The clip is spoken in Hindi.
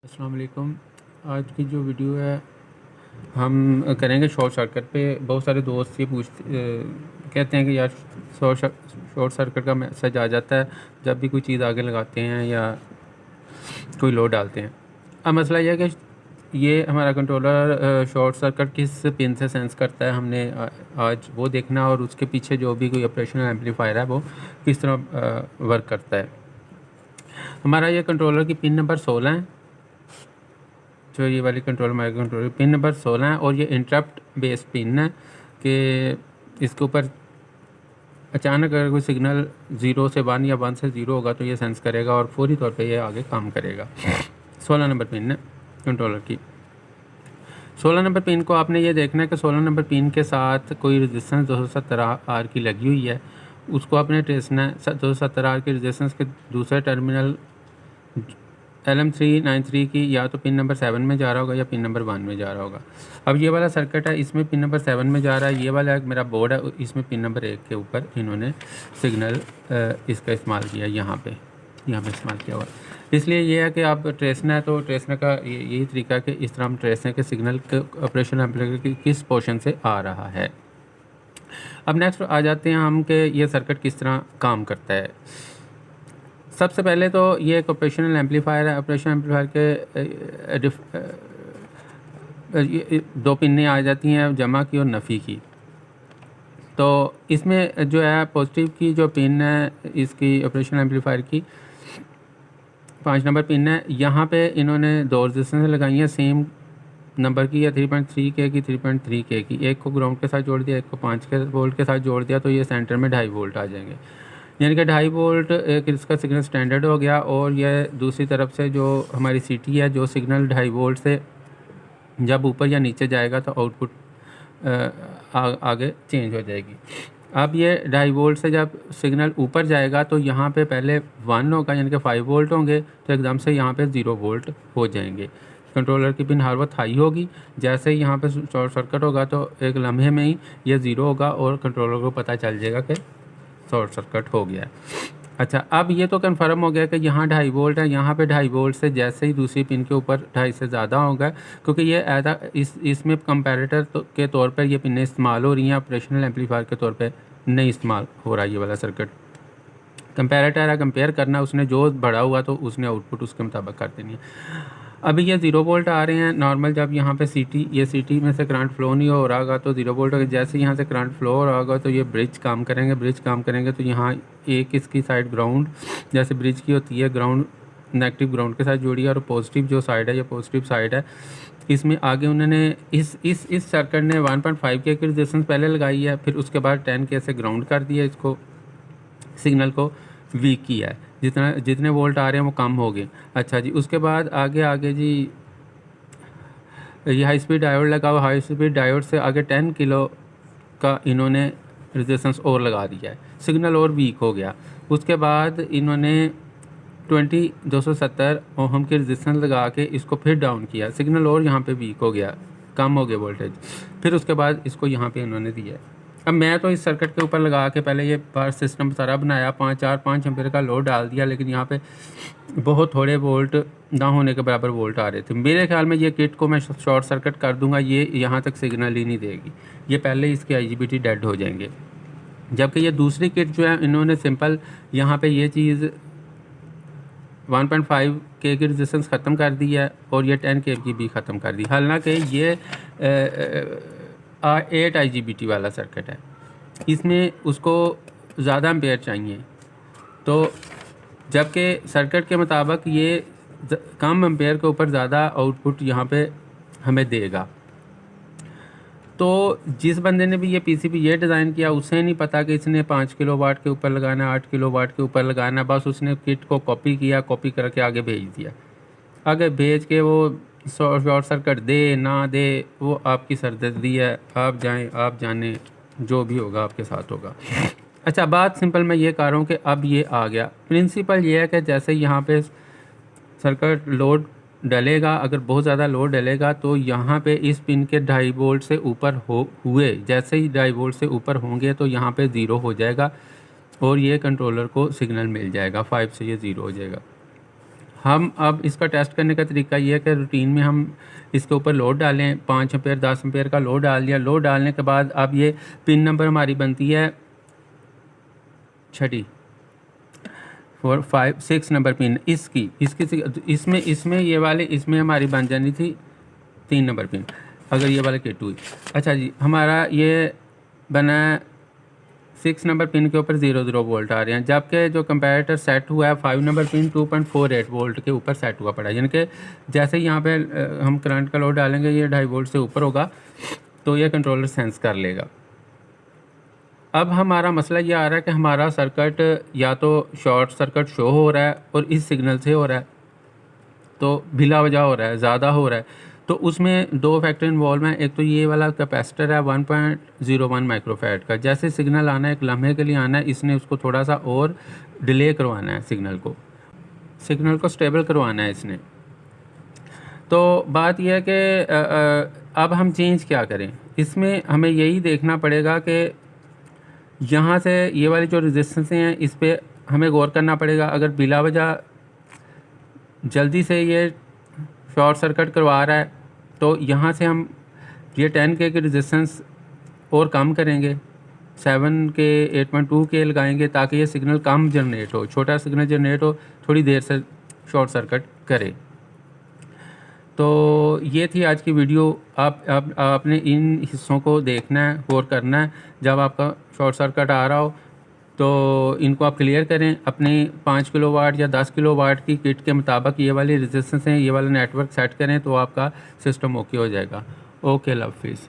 अस्सलाम वालेकुम। आज की जो वीडियो है हम करेंगे शॉर्ट सर्किट पे। बहुत सारे दोस्त ये कहते हैं कि यार शॉर्ट सर्किट का मैसेज आ जाता है जब भी कोई चीज़ आगे लगाते हैं या कोई लोड डालते हैं। अब मसला यह है कि ये हमारा कंट्रोलर शॉर्ट सर्किट किस पिन से सेंस करता है, हमने आज वो देखना, और उसके पीछे जो भी कोई ऑपरेशनल एम्पलीफायर है वो किस तरह वर्क करता है। हमारा ये कंट्रोलर की पिन नंबर 16 है, जो ये वाली control micro controller pin number 16 है, और ये इंटरप्ट बेस्ड पिन है कि इसके ऊपर अचानक अगर कोई सिग्नल 0 से 1 या 1 से 0 होगा तो ये सेंस करेगा और फौरी तौर पे ये आगे काम करेगा। 16 नंबर पिन है कंट्रोलर की। 16 नंबर पिन को आपने ये देखना है कि 16 नंबर पिन के साथ कोई रेजिस्टेंस 270 आर की लगी हुई है, उसको आपने ट्रेसना है। 270 आर की रेजिस्टेंस के दूसरे टर्मिनल LM393 की या तो पिन नंबर 7 में जा रहा होगा या पिन नंबर 1 में जा रहा होगा। अब ये वाला सर्किट है, इसमें पिन नंबर 7 में जा रहा है। ये वाला मेरा बोर्ड है, इसमें पिन नंबर 1 के ऊपर इन्होंने सिग्नल इसका इस्तेमाल किया, यहाँ पे इस्तेमाल किया हुआ। इसलिए ये है कि आप ट्रेसना है तो ट्रेसने का यही तरीका है कि इस तरह हम ट्रेसने के सिग्नल के ऑपरेशन एम्पलीफायर की किस पोर्शन से आ रहा है। अब नेक्स्ट आ जाते हैं हम कि ये सर्किट किस तरह काम करता है। सबसे पहले तो ये एक ऑपरेशनल एम्पलीफायर है। ऑपरेशन एम्पलीफायर के दो पिन्नें आ जाती हैं, जमा की और नफ़ी की। तो इसमें जो है पॉजिटिव की जो पिन है इसकी ऑपरेशन एम्पलीफायर की 5 नंबर पिन है, यहाँ पे इन्होंने 2 रेजिस्टेंस लगाई हैं सेम नंबर की है, 3.3K की 3.3K की। एक को ग्राउंड के साथ जोड़ दिया, एक को 5 वोल्ट के साथ जोड़ दिया, तो ये सेंटर में 2.5 वोल्ट आ जाएंगे, यानी कि 2.5 वोल्ट एक इसका सिग्नल स्टैंडर्ड हो गया। और यह दूसरी तरफ से जो हमारी सीटी है, जो सिग्नल 2.5 वोल्ट से जब ऊपर या नीचे जाएगा तो आउटपुट आगे चेंज हो जाएगी। अब ये 2.5 वोल्ट से जब सिग्नल ऊपर जाएगा तो यहाँ पे पहले 1 होगा, यानी कि 5 वोल्ट होंगे, तो एकदम से यहाँ पे 0 वोल्ट हो जाएंगे। कंट्रोलर की पिन हर वक्त हाई होगी। जैसे ही यहाँ पे शॉर्ट सर्किट होगा तो एक लम्हे में ही ये 0 होगा और कंट्रोलर को पता चल जाएगा कि शॉर्ट सर्किट हो गया। अच्छा, अब ये तो कन्फर्म हो गया कि यहाँ 2.5 वोल्ट है, यहाँ पे 2.5 वोल्ट से जैसे ही दूसरी पिन के ऊपर 2.5 से ज़्यादा होगा, क्योंकि ये ऐसा इसमें कंपैरेटर के तौर पर ये पिनें इस्तेमाल हो रही हैं, ऑपरेशनल एम्पलीफायर के तौर पे नहीं इस्तेमाल हो रहा है। ये वाला सर्किट कंपैरेटर है, कंपेयर करना, उसने जो बढ़ा हुआ तो उसने आउटपुट उसके मुताबिक कर देनी है। अभी ये 0 वोल्ट आ रहे हैं नॉर्मल। जब यहाँ पे सीटी में से करंट फ्लो नहीं हो रहा होगा तो 0 वोल्ट होगा। जैसे यहाँ से करंट फ्लो हो रहा होगा तो ये ब्रिज काम करेंगे तो यहाँ एक इसकी साइड ग्राउंड, जैसे ब्रिज की होती है, ग्राउंड नेगेटिव ग्राउंड के साथ जोड़ी है, और पॉजिटिव जो साइड है ये पॉजिटिव साइड है। इसमें आगे उन्होंने इस सर्किट ने 1.5K की रेजिस्टेंस पहले लगाई है, फिर उसके बाद 10K से ग्राउंड कर दिया, इसको सिग्नल को वीक किया है, जितने वोल्ट आ रहे हैं वो कम हो गए। अच्छा जी, उसके बाद आगे जी ये हाई स्पीड डायोड लगा हुआ, हाई स्पीड डायोड से आगे 10 किलो का इन्होंने रेजिस्टेंस और लगा दिया है, सिग्नल और वीक हो गया। उसके बाद इन्होंने 270 ओहम की रेजिस्टेंस लगा के इसको फिर डाउन किया, सिग्नल और यहाँ पे वीक हो गया, कम हो गया वोल्टेज। फिर उसके बाद इसको यहाँ पे इन्होंने दिया है। अब मैं तो इस सर्किट के ऊपर लगा के पहले ये पावर सिस्टम सारा बनाया, 5 एम्पीयर का लोड डाल दिया, लेकिन यहाँ पे बहुत थोड़े वोल्ट ना होने के बराबर वोल्ट आ रहे थे। मेरे ख्याल में ये किट को मैं शॉर्ट सर्किट कर दूंगा, ये यहाँ तक सिग्नल ही नहीं देगी, ये पहले ही इसके IGBT डेड हो जाएंगे। जबकि ये दूसरी किट जो है इन्होंने सिंपल यहाँ पे ये चीज़ 1.5K की रेजिस्टेंस ख़त्म कर दी है और ये 10K की भी ख़त्म कर दी। हालांकि ये 8 IGBT वाला सर्किट है, इसमें उसको ज़्यादा एम्पेयर चाहिए, तो जबकि सर्किट के मुताबिक ये कम एम्पेयर के ऊपर ज़्यादा आउटपुट यहाँ पे हमें देगा। तो जिस बंदे ने भी ये PCB ये डिज़ाइन किया, उसे नहीं पता कि इसने 5 किलोवाट के ऊपर लगाना, 8 किलोवाट के ऊपर लगाना, बस उसने किट को कॉपी किया, कॉपी करके आगे भेज दिया। आगे भेज के वो शॉर्ट सर्किट दे ना दे वो आपकी सरदर्दी है, आप जाएं आप जाने, जो भी होगा आपके साथ होगा। अच्छा, बात सिंपल मैं ये कर रहा हूँ कि अब ये आ गया। प्रिंसिपल ये है कि जैसे यहाँ पे सर्किट लोड डलेगा, अगर बहुत ज़्यादा लोड डलेगा तो यहाँ पे इस पिन के 2.5 वोल्ट से ऊपर हुए, जैसे ही 2.5 वोल्ट से ऊपर होंगे तो यहाँ पे 0 हो जाएगा और ये कंट्रोलर को सिग्नल मिल जाएगा, 5 से ये 0 हो जाएगा। हम अब इसका टेस्ट करने का तरीका ये है कि रूटीन में हम इसके ऊपर लोड डालें, 5 एम्पेयर 10 एम्पेयर का लोड डाल दिया। लोड डालने के बाद अब ये पिन नंबर हमारी बनती है 6 4 5 6 नंबर पिन इसकी इसमें ये वाले इसमें हमारी बन जानी थी 3 नंबर पिन, अगर ये वाले K2 हुई। अच्छा जी, हमारा ये बना 6 नंबर पिन के ऊपर 00 वोल्ट आ रहे हैं, जबकि जो कंपैरेटर सेट हुआ है 5 नंबर पिन 2.48 वोल्ट के ऊपर सेट हुआ पड़ा है। यानी कि जैसे ही यहाँ पे हम करंट का लोड डालेंगे ये 2.5 वोल्ट से ऊपर होगा तो ये कंट्रोलर सेंस कर लेगा। अब हमारा मसला ये आ रहा है कि हमारा सर्किट या तो शॉर्ट सर्किट शो हो रहा है और इस सिग्नल से हो रहा है, तो बिला वजह हो रहा है, ज़्यादा हो रहा है। तो उसमें 2 फैक्टर इन्वॉल्व हैं। एक तो ये वाला कैपेसिटर है 1.01 माइक्रोफैराड का, जैसे सिग्नल आना है एक लम्हे के लिए आना है, इसने उसको थोड़ा सा और डिले करवाना है, सिग्नल को स्टेबल करवाना है इसने। तो बात यह है कि अब हम चेंज क्या करें, इसमें हमें यही देखना पड़ेगा कि यहाँ से ये वाली जो रेजिस्टेंस हैं इस पर हमें गौर करना पड़ेगा। अगर बिला वजह जल्दी से ये शॉर्ट सर्किट करवा रहा है तो यहाँ से हम ये 10K की रेजिस्टेंस और कम करेंगे, 7K 8.2K लगाएंगे ताकि ये सिग्नल कम जनरेट हो, छोटा सिग्नल जनरेट हो, थोड़ी देर से शॉर्ट सर्किट करे। तो ये थी आज की वीडियो। आपने इन हिस्सों को देखना है, गौर करना है। जब आपका शॉर्ट सर्किट आ रहा हो तो इनको आप क्लियर करें। अपनी 5 किलोवाट या 10 किलोवाट की किट के मुताबिक ये वाली रेजिस्टेंस हैं, ये वाला नेटवर्क सेट करें तो आपका सिस्टम ओके हो जाएगा। ओके, अल्लाह हाफिज़।